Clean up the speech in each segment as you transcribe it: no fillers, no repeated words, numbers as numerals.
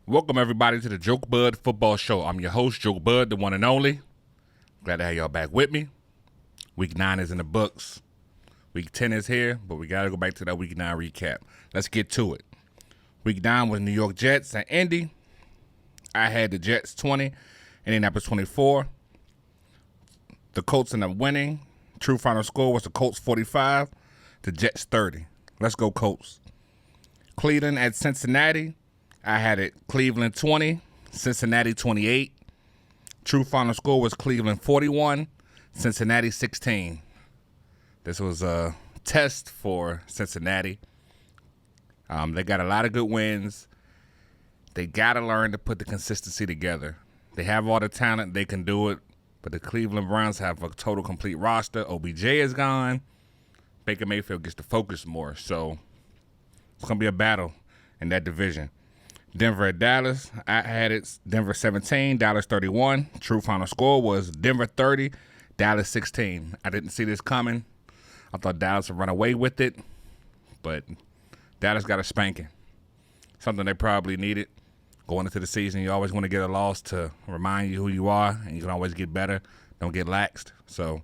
Welcome, everybody, to the Jokebudd Football Show. I'm your host, Jokebudd, the one and only. Glad to have y'all back with me. Week 9 is in the books. Week 10 is here, but we got to go back to that Week 9 recap. Let's get to it. Week 9 was New York Jets and Indy. I had the Jets 20, Indianapolis 24. The Colts ended up winning. True final score was the Colts 45, the Jets 30. Let's go, Colts. Cleveland at Cincinnati. I had it Cleveland 20, Cincinnati 28. True final score was Cleveland 41, Cincinnati 16. This was a test for Cincinnati. They got a lot of good wins. They got to learn to put the consistency together. They have all the talent. They can do it. But the Cleveland Browns have a total complete roster. OBJ is gone. Baker Mayfield gets to focus more. So it's going to be a battle in that division. Denver at Dallas. I had it Denver 17, Dallas 31. True final score was Denver 30, Dallas 16. I didn't see this coming. I thought Dallas would run away with it, but Dallas got a spanking. Something they probably needed. Going into the season, you always want to get a loss to remind you who you are, and you can always get better. Don't get laxed. So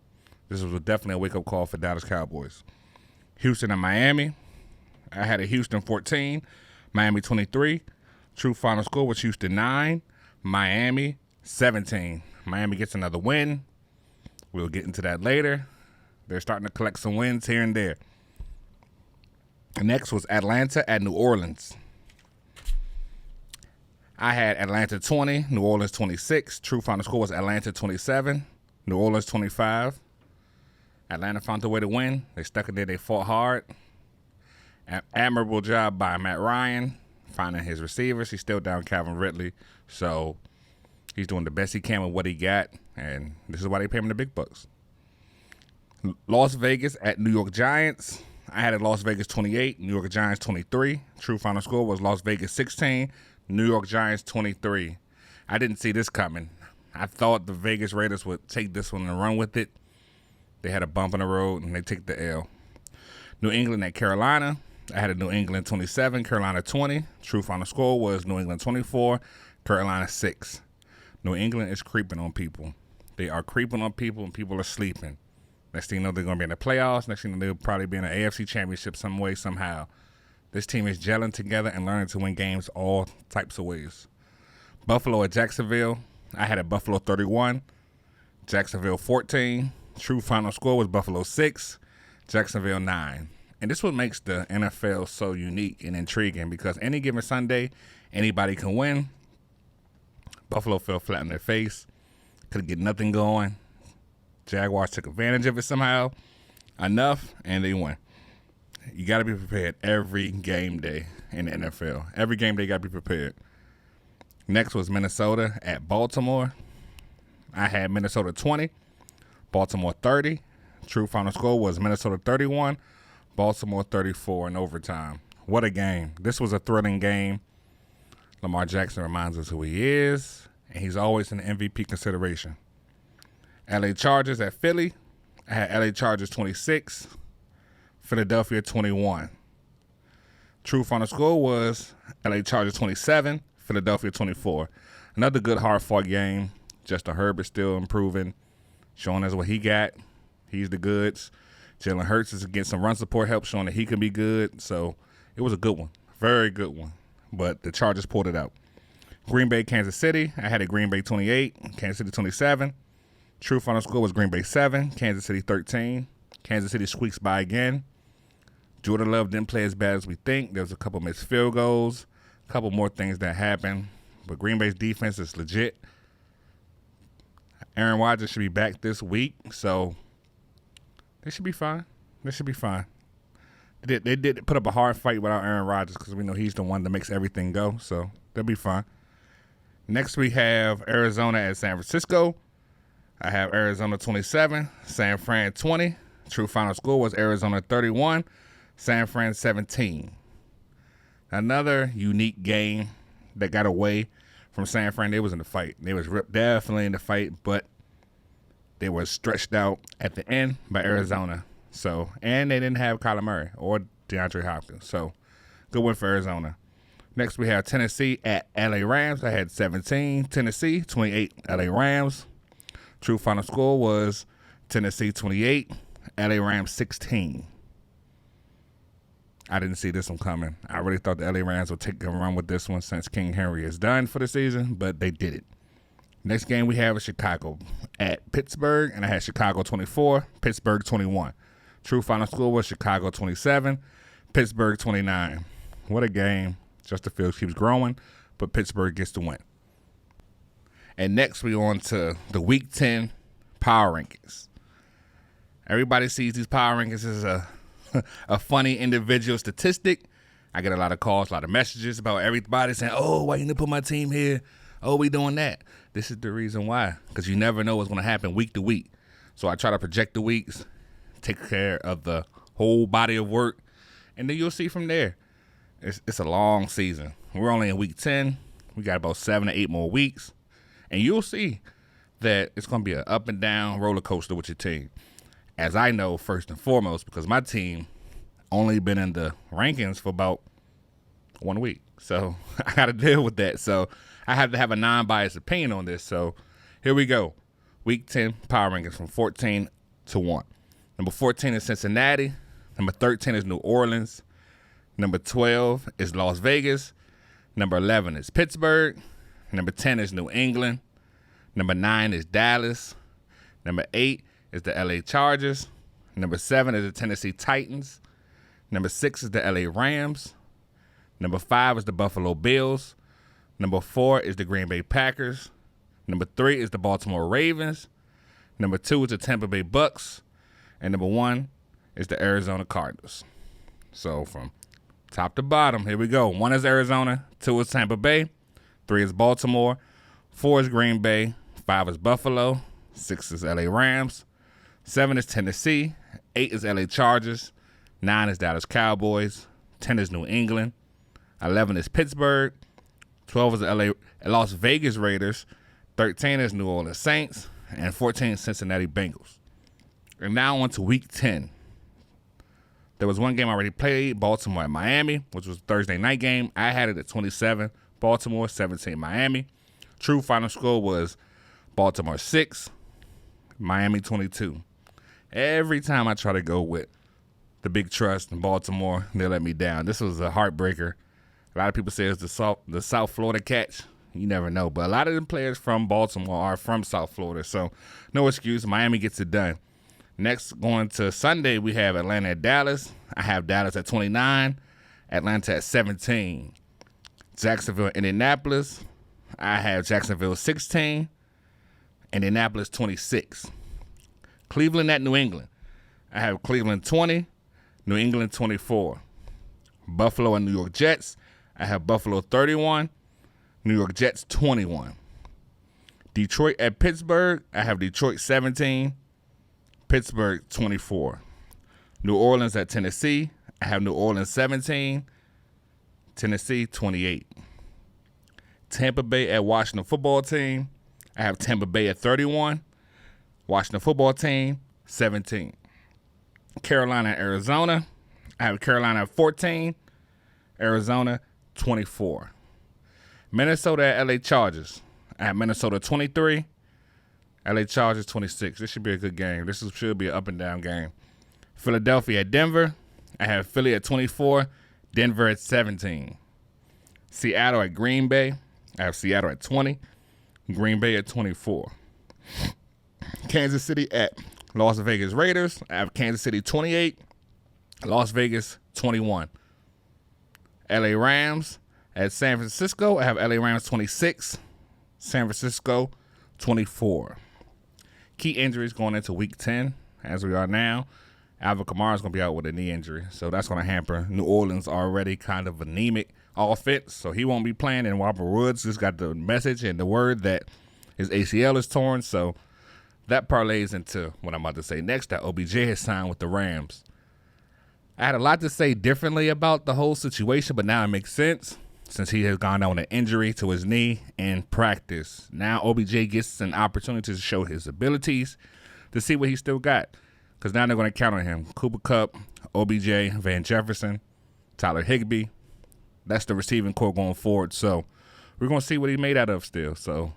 this was definitely a wake-up call for Dallas Cowboys. Houston and Miami. I had a Houston 14, Miami 23. True final score was Houston 9, Miami 17. Miami gets another win. We'll get into that later. They're starting to collect some wins here and there. Next was Atlanta at New Orleans. I had Atlanta 20, New Orleans 26. True final score was Atlanta 27, New Orleans 25. Atlanta found a way to win. They stuck it there. They fought hard. Admirable job by Matt Ryan finding his receivers. He's still down Calvin Ridley, so he's doing the best he can with what he got, and this is why they pay him the big bucks. Las Vegas at New York Giants. I had it Las Vegas 28, New York Giants 23. True final score was Las Vegas 16, New York Giants 23. I didn't see this coming. I thought the Vegas Raiders would take this one and run with it. They had a bump in the road, and they took the L. New England at Carolina. I had a New England 27, Carolina 20. True final score was New England 24, Carolina 6. New England is creeping on people. They are creeping on people, and people are sleeping. Next thing you know, they're going to be in the playoffs. Next thing you know, they'll probably be in an AFC championship some way, somehow. This team is gelling together and learning to win games all types of ways. Buffalo at Jacksonville. I had a Buffalo 31, Jacksonville 14. True final score was Buffalo 6, Jacksonville 9. And this is what makes the NFL so unique and intriguing, because any given Sunday, anybody can win. Buffalo fell flat on their face. Couldn't get nothing going. Jaguars took advantage of it somehow. Enough, and they won. You got to be prepared every game day in the NFL. Every game day, you got to be prepared. Next was Minnesota at Baltimore. I had Minnesota 20, Baltimore 30. True final score was Minnesota 31, Baltimore 34 in overtime. What a game. This was a thrilling game. Lamar Jackson reminds us who he is, and he's always in the MVP consideration. LA Chargers at Philly. I had LA Chargers 26, Philadelphia 21. True final score was LA Chargers 27, Philadelphia 24. Another good hard-fought game. Justin Herbert still improving, showing us what he got. He's the goods. Jalen Hurts is getting some run support help, showing that he can be good. So it was a good one, very good one. But the Chargers pulled it out. Green Bay, Kansas City. I had a Green Bay 28, Kansas City 27. True final score was Green Bay 7, Kansas City 13. Kansas City squeaks by again. Jordan Love didn't play as bad as we think. There was a couple missed field goals, a couple more things that happened. But Green Bay's defense is legit. Aaron Rodgers should be back this week, so they should be fine. They should be fine. They did put up a hard fight without Aaron Rodgers, because we know he's the one that makes everything go, so they'll be fine. Next, we have Arizona at San Francisco. I have Arizona 27, San Fran 20. True final score was Arizona 31, San Fran 17. Another unique game that got away from San Fran. They was in the fight. They was definitely in the fight, but they were stretched out at the end by Arizona. So, and they didn't have Kyler Murray or DeAndre Hopkins. So, good win for Arizona. Next, we have Tennessee at LA Rams. I had 17 Tennessee, 28 LA Rams. True final score was Tennessee 28, LA Rams 16. I didn't see this one coming. I really thought the LA Rams would take a run with this one since King Henry is done for the season, but they did it. Next game we have is Chicago at Pittsburgh, and I had Chicago 24, Pittsburgh 21. True final score was Chicago 27, Pittsburgh 29. What a game. Justin Fields keeps growing, but Pittsburgh gets the win. And next we on to the Week 10 Power Rankings. Everybody sees these Power Rankings as a funny individual statistic. I get a lot of calls, a lot of messages about everybody saying, oh, why you didn't put my team here? Oh, we doing that. This is the reason why, because you never know what's going to happen week to week. So I try to project the weeks, take care of the whole body of work, and then you'll see from there. It's a long season. We're only in week 10. We got about 7 to 8 more weeks, and you'll see that it's going to be an up and down roller coaster with your team. As I know, first and foremost, because my team only been in the rankings for about 1 week. So I got to deal with that. So I have to have a non-biased opinion on this. So here we go. Week 10 power rankings from 14 to 1. Number 14 is Cincinnati. Number 13 is New Orleans. Number 12 is Las Vegas. Number 11 is Pittsburgh. Number 10 is New England. Number 9 is Dallas. Number 8 is the LA Chargers. Number 7 is the Tennessee Titans. Number 6 is the LA Rams. Number 5 is the Buffalo Bills. Number 4 is the Green Bay Packers. Number 3 is the Baltimore Ravens. Number 2 is the Tampa Bay Bucks. And number 1 is the Arizona Cardinals. So from top to bottom, here we go. 1 is Arizona, 2 is Tampa Bay, 3 is Baltimore, 4 is Green Bay, 5 is Buffalo, 6 is LA Rams, 7 is Tennessee, 8 is LA Chargers, 9 is Dallas Cowboys, 10 is New England, 11 is Pittsburgh, 12 is the Las Vegas Raiders, 13 is New Orleans Saints, and 14 is Cincinnati Bengals. And now on to Week 10. There was one game I already played, Baltimore at Miami, which was a Thursday night game. I had it at 27, Baltimore, 17, Miami. True final score was Baltimore 6, Miami 22. Every time I try to go with the big trust in Baltimore, they let me down. This was a heartbreaker. A lot of people say it's the South Florida catch. You never know. But a lot of the players from Baltimore are from South Florida, so no excuse. Miami gets it done. Next, going to Sunday, we have Atlanta at Dallas. I have Dallas at 29, Atlanta at 17. Jacksonville, Indianapolis. I have Jacksonville 16, Indianapolis 26. Cleveland at New England. I have Cleveland 20, New England 24. Buffalo and New York Jets. I have Buffalo 31, New York Jets 21. Detroit at Pittsburgh. I have Detroit 17, Pittsburgh 24. New Orleans at Tennessee. I have New Orleans 17, Tennessee 28. Tampa Bay at Washington Football Team. I have Tampa Bay at 31, Washington Football Team 17. Carolina at Arizona. I have Carolina at 14, Arizona 24. Minnesota at LA Chargers. I have Minnesota 23, LA Chargers 26. This should be a good game. This should be an up and down game. Philadelphia at Denver. I have Philly at 24, Denver at 17. Seattle at Green Bay. I have Seattle at 20, Green Bay at 24. Kansas City at Las Vegas Raiders. I have Kansas City 28, Las Vegas 21. LA Rams at San Francisco. I have LA Rams 26, San Francisco 24. Key injuries going into Week 10, as we are now. Alvin Kamara is going to be out with a knee injury, so that's going to hamper New Orleans already kind of anemic offense, so he won't be playing. And Robert Woods just got the message and the word that his ACL is torn, so that parlays into what I'm about to say next, that OBJ has signed with the Rams. I had a lot to say differently about the whole situation, but now it makes sense since he has gone down with an injury to his knee in practice. Now OBJ gets an opportunity to show his abilities, to see what he still got, because now they're going to count on him. Cooper Kupp, OBJ, Van Jefferson, Tyler Higbee. that's the receiving core going forward. So we're going to see what he's made out of still. So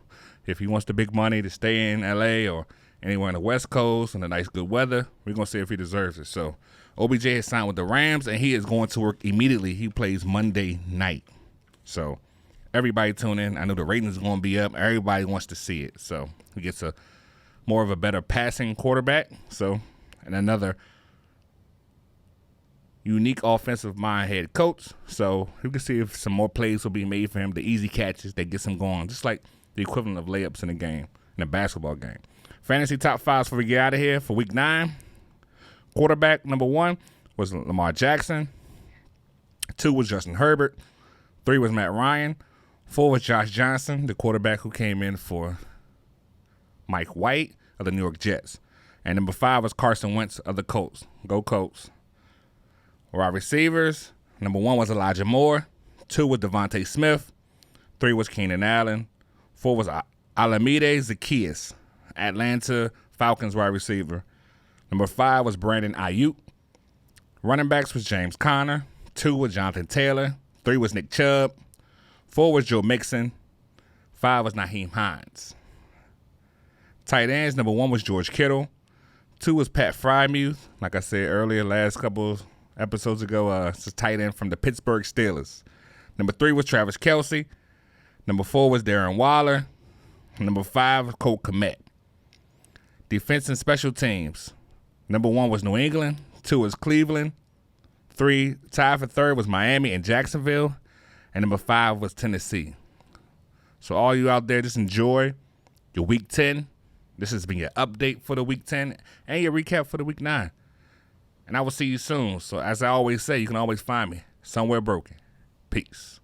if he wants the big money to stay in L.A. or anywhere on the West Coast and the nice good weather, we're going to see if he deserves it. So OBJ has signed with the Rams, and he is going to work immediately. He plays Monday night. So everybody tune in. I know the ratings are going to be up. Everybody wants to see it. So he gets a more of a better passing quarterback. So, and another unique offensive mind head coach. So you can see if some more plays will be made for him. The easy catches that gets him going, just like the equivalent of layups in a game, in a basketball game. Fantasy top fives for we get out of here for week 9. Quarterback number 1 was Lamar Jackson. 2 was Justin Herbert. 3 was Matt Ryan. 4 was Josh Johnson, the quarterback who came in for Mike White of the New York Jets. And number 5 was Carson Wentz of the Colts. Go Colts. Wide receivers, number 1 was Elijah Moore. 2 was Devontae Smith. 3 was Keenan Allen. 4 was Alameda Zaccheaus, Atlanta Falcons wide receiver. Number 5 was Brandon Ayuk. Running backs was James Conner. 2 was Jonathan Taylor. 3 was Nick Chubb. 4 was Joe Mixon. 5 was Naheem Hines. Tight ends, number 1 was George Kittle. 2 was Pat Frymuth. Like I said earlier, last couple episodes ago, it's a tight end from the Pittsburgh Steelers. Number 3 was Travis Kelce. Number 4 was Darren Waller. Number 5 was Cole Kmet. Defense and special teams. Number 1 was New England. 2 was Cleveland. 3, tied for 3rd was Miami and Jacksonville. And number 5 was Tennessee. So all you out there, just enjoy your week 10. This has been your update for the week 10 and your recap for the week 9. And I will see you soon. So as I always say, you can always find me somewhere broken. Peace.